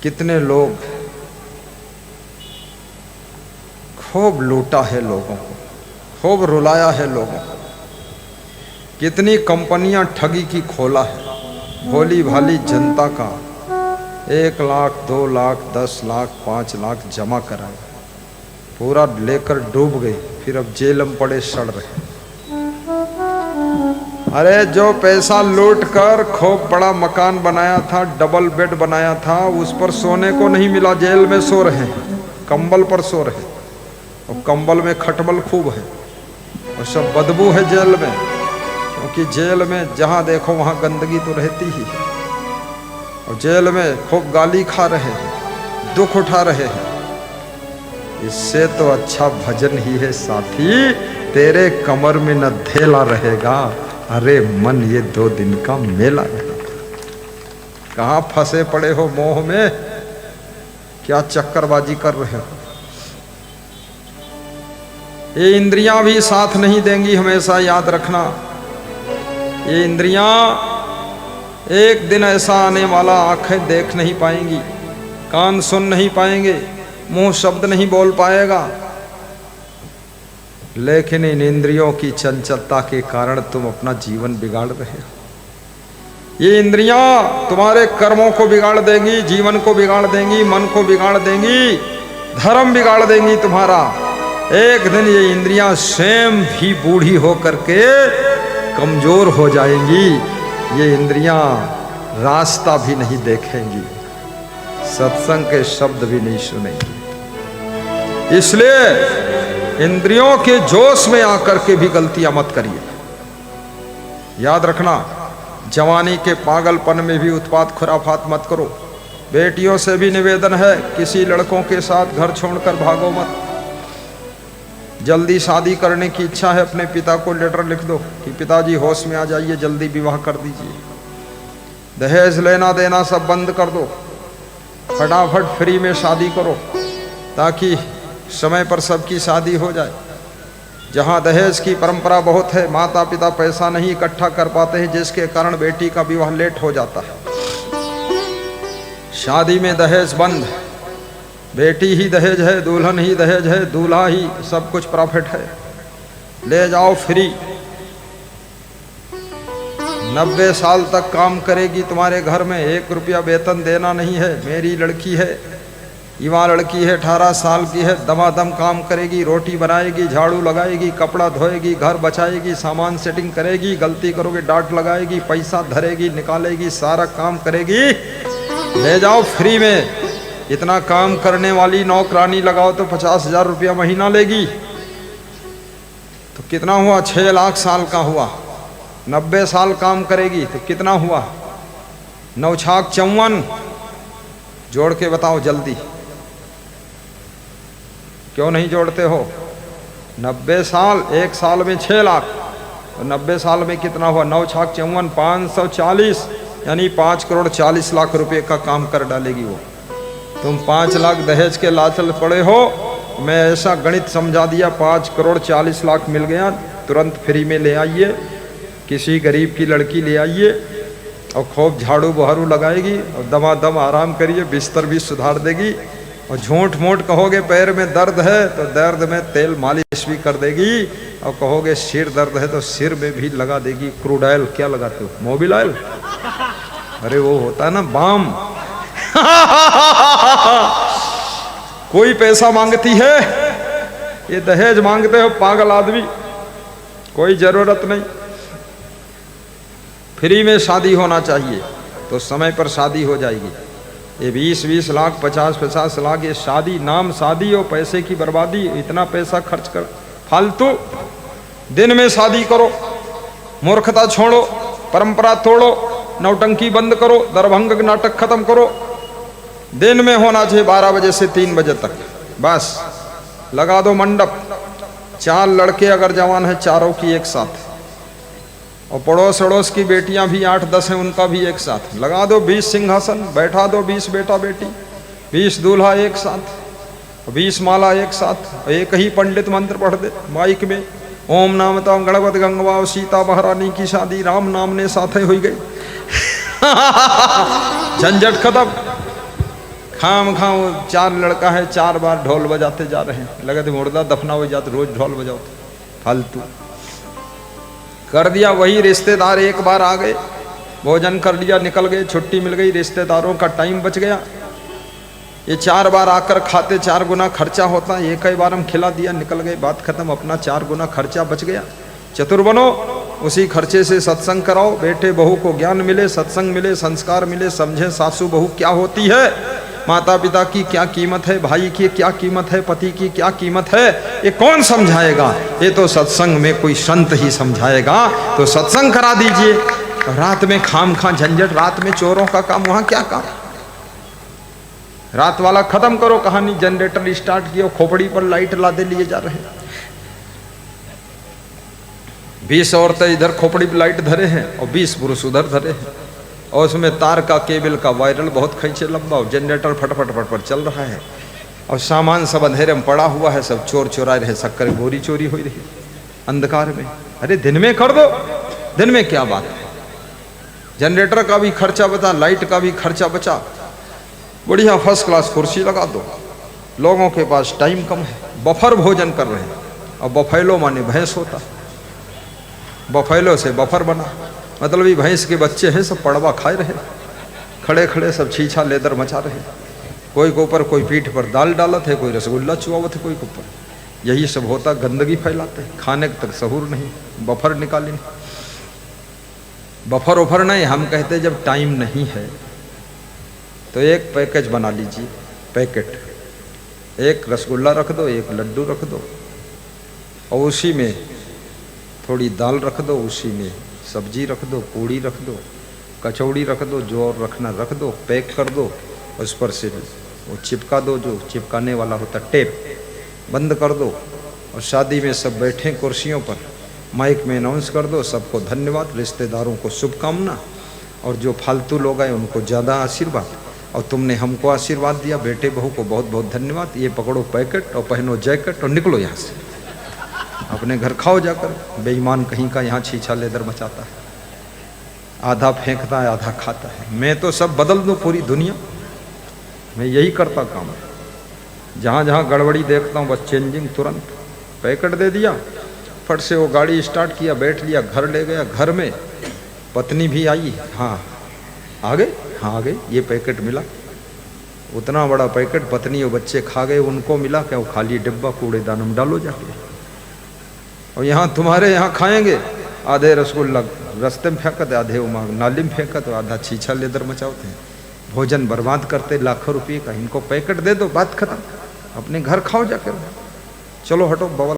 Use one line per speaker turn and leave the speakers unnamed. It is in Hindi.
कितने लोग खूब लूटा है लोगों को, खूब रुलाया है लोगों को। कितनी कंपनियां ठगी की खोला है। भोली भाली जनता का 1 लाख 2 लाख 10 लाख 5 लाख जमा कराया, पूरा लेकर डूब गई, फिर अब जेल में पड़े सड़ रहे। अरे जो पैसा लूट कर खूब बड़ा मकान बनाया था, डबल बेड बनाया था, उस पर सोने को नहीं मिला, जेल में सो रहे हैं, कंबल पर सो रहे, और कंबल में खटमल खूब है, और सब बदबू है जेल में, क्योंकि जेल में जहाँ देखो वहाँ गंदगी तो रहती ही है, और जेल में खूब गाली खा रहे हैं, दुख उठा रहे हैं। इससे तो अच्छा भजन ही है साथी, तेरे कमर में न धेला रहेगा, अरे मन ये 2 दिन का मेला रहेगा। कहाँ फंसे पड़े हो मोह में, क्या चक्करबाजी कर रहे हो। ये इंद्रियां भी साथ नहीं देंगी, हमेशा याद रखना। ये इंद्रियां एक दिन ऐसा आने वाला, आंखें देख नहीं पाएंगी, कान सुन नहीं पाएंगे, मुंह शब्द नहीं बोल पाएगा, लेकिन इन इंद्रियों की चंचलता के कारण तुम अपना जीवन बिगाड़ रहे हो। ये इंद्रियां तुम्हारे कर्मों को बिगाड़ देंगी, जीवन को बिगाड़ देंगी, मन को बिगाड़ देंगी, धर्म बिगाड़ देंगी तुम्हारा। एक दिन ये इंद्रियां स्वयं भी बूढ़ी हो करके कमजोर हो जाएंगी। ये इंद्रियां रास्ता भी नहीं देखेंगी, सत्संग के शब्द भी नहीं सुनेंगी। इसलिए इंद्रियों के जोश में आकर के भी गलतियां मत करिए। याद रखना, जवानी के पागलपन में भी उत्पात खुराफात मत करो। बेटियों से भी निवेदन है, किसी लड़कों के साथ घर छोड़कर भागो मत। जल्दी शादी करने की इच्छा है, अपने पिता को लेटर लिख दो कि पिताजी होश में आ जाइए, जल्दी विवाह कर दीजिए। दहेज लेना देना सब बंद कर दो, फटाफट फ्री में शादी करो, ताकि समय पर सबकी शादी हो जाए। जहाँ दहेज की परंपरा बहुत है, माता पिता पैसा नहीं इकट्ठा कर पाते हैं, जिसके कारण बेटी का विवाह लेट हो जाता है। शादी में दहेज बंद, बेटी ही दहेज है, दुल्हन ही दहेज है, दूल्हा ही सब कुछ प्रॉफिट है। ले जाओ फ्री। 90 साल तक काम करेगी तुम्हारे घर में, 1 रुपया वेतन देना नहीं है। मेरी लड़की है, युवा लड़की है, 18 साल की है, दमादम काम करेगी, रोटी बनाएगी, झाड़ू लगाएगी, कपड़ा धोएगी, घर बचाएगी, सामान सेटिंग करेगी, गलती करोगे डांट लगाएगी, पैसा धरेगी निकालेगी, सारा काम करेगी। ले जाओ फ्री में। इतना काम करने वाली नौकरानी लगाओ तो 50,000 रुपया महीना लेगी, तो कितना हुआ? 6 लाख साल का हुआ। 90 साल काम करेगी तो कितना हुआ? 9 छाक 54, जोड़ के बताओ जल्दी। क्यों नहीं जोड़ते हो? 90 साल, 1 साल में 6 लाख, तो 90 साल में कितना हुआ? 9 छाक 54, 540, यानी 5 करोड़ 40 लाख रुपए का काम कर डालेगी वो। तुम 5 लाख दहेज के लालच पड़े हो, मैं ऐसा गणित समझा दिया, 5 करोड़ 40 लाख मिल गया, तुरंत फ्री में ले आइए, किसी गरीब की लड़की ले आइए, और खूब झाड़ू बहारू लगाएगी, और दमादम आराम करिए, बिस्तर भी सुधार देगी। और झूठ मूठ कहोगे पैर में दर्द है तो दर्द में तेल मालिश भी कर देगी, और कहोगे सिर दर्द है तो सिर में भी लगा देगी क्रूड ऑयल। क्या लगाते हो? Mobil oil? अरे वो होता है ना बाम। कोई पैसा मांगती है, ये दहेज मांगते हो पागल आदमी, कोई जरूरत नहीं। फ्री में शादी होना चाहिए तो समय पर शादी हो जाएगी। ये 20-20 लाख 50-50 लाख ये शादी, नाम शादी और पैसे की बर्बादी। इतना पैसा खर्च कर फालतू। दिन में शादी करो, मूर्खता छोड़ो, परंपरा तोड़ो, नौटंकी बंद करो, दरभंग नाटक खत्म करो। दिन में होना चाहिए 12 बजे से 3 बजे तक, बस। लगा दो मंडप, 4 लड़के अगर जवान है चारों की एक साथ, और पड़ोस अड़ोस की बेटियां भी 8-10 हैं, उनका भी एक साथ। लगा दो 20 सिंहासन, बैठा दो 20 बेटा बेटी, 20 दूल्हा एक साथ, 20 माला एक साथ, एक ही पंडित मंत्र पढ़ दे माइक में, ओम नाम तम गणपत गंगवा सीता महारानी की शादी राम नाम ने साथे हुई गई। झंझट खत्म। खाम खाओ 4 लड़का है 4 बार ढोल बजाते जा रहे हैं, लगे थे मुर्दा दफना हो जाते, रोज ढोल बजाओ फालतू कर दिया। वही रिश्तेदार एक बार आ गए, भोजन कर लिया, निकल गए, छुट्टी मिल गई, रिश्तेदारों का टाइम बच गया। ये 4 बार आकर खाते, 4 गुना खर्चा होता, एक ही बार हम खिला दिया, निकल गए, बात खत्म, अपना 4 गुना खर्चा बच गया। चतुर बनो, उसी खर्चे से सत्संग कराओ, बेटे बहू को ज्ञान मिले, सत्संग मिले, संस्कार मिले, समझे सासू बहू क्या होती है, माता पिता की क्या कीमत है, भाई की क्या कीमत है, पति की क्या कीमत है, ये कौन समझाएगा? ये तो सत्संग में कोई संत ही समझाएगा। तो सत्संग करा दीजिए। रात में खाम खा झंझट, रात में चोरों का काम, वहां क्या काम? रात वाला खत्म करो कहानी। जनरेटर स्टार्ट किया, खोपड़ी पर लाइट लादे लिए जा रहे हैं। 20 औरतें इधर खोपड़ी पर लाइट धरे हैं और 20 पुरुष उधर धरे हैं, और उसमें तार का केबल का वायरल बहुत खींचे लंबा, और जनरेटर फटफट फटफट चल रहा है, और सामान सब अंधेरे में पड़ा हुआ है, सब चोर चुरा रहे, शक्कर बोरी चोरी हो रही है अंधकार में। अरे दिन में कर दो, दिन में क्या बात है? जनरेटर का भी खर्चा बचा, लाइट का भी खर्चा बचा, बढ़िया फर्स्ट क्लास कुर्सी लगा दो। लोगों के पास टाइम कम है, बफर भोजन कर रहे हैं। और बफेलो माने भैंस होता, बफेलो से बफर बना, मतलब ये भैंस के बच्चे हैं, सब पड़वा खाए रहे, खड़े खड़े सब छीछा लेदर मचा रहे। कोई के ऊपर, कोई पीठ पर दाल डालत है, कोई रसगुल्ला चुआवत है, कोई के ऊपर। यही सब होता, गंदगी फैलाते हैं, खाने तक सहूर नहीं, बफर निकाली नहीं। बफर उफर नहीं, हम कहते जब टाइम नहीं है तो एक पैकेज बना लीजिए, पैकेट, एक रसगुल्ला रख दो, एक लड्डू रख दो, और उसी में थोड़ी दाल रख दो, उसी में सब्जी रख दो, पूड़ी रख दो, कचौड़ी रख दो, जो और रखना रख दो, पैक कर दो, उस पर से वो चिपका दो, जो चिपकाने वाला होता टेप, बंद कर दो। और शादी में सब बैठे कुर्सियों पर, माइक में अनाउंस कर दो, सबको धन्यवाद, रिश्तेदारों को शुभकामना, और जो फालतू लोग आए उनको ज़्यादा आशीर्वाद, और तुमने हमको आशीर्वाद दिया, बेटे बहू को बहुत बहुत धन्यवाद। ये पकड़ो पैकेट और पहनो जैकेट और निकलो यहाँ से, अपने घर खाओ जाकर। बेईमान कहीं का यहाँ छीछा लेदर मचाता है, आधा फेंकता है, आधा खाता है। मैं तो सब बदल दूँ पूरी दुनिया, मैं यही करता काम। जहाँ जहाँ गड़बड़ी देखता हूँ बस चेंजिंग, तुरंत पैकेट दे दिया, फट से वो गाड़ी स्टार्ट किया, बैठ लिया, घर ले गया। घर में पत्नी भी आई, हाँ आ गए, हाँ आ गए, ये पैकेट मिला। उतना बड़ा पैकेट पत्नी और बच्चे खा गए, उनको मिला क्या? वो खाली डिब्बा कूड़ेदान में डालो जाके। और यहाँ तुम्हारे यहाँ खाएंगे, आधे रसगुल्ला रास्ते में फेंकत, आधे वो नाली में फेंकत, आधा छीछा लेदर मचाते हैं, भोजन बर्बाद करते लाखों रुपये का। इनको पैकेट दे दो, बात खत्म, अपने घर खाओ जाकर। चलो हटो बवाल।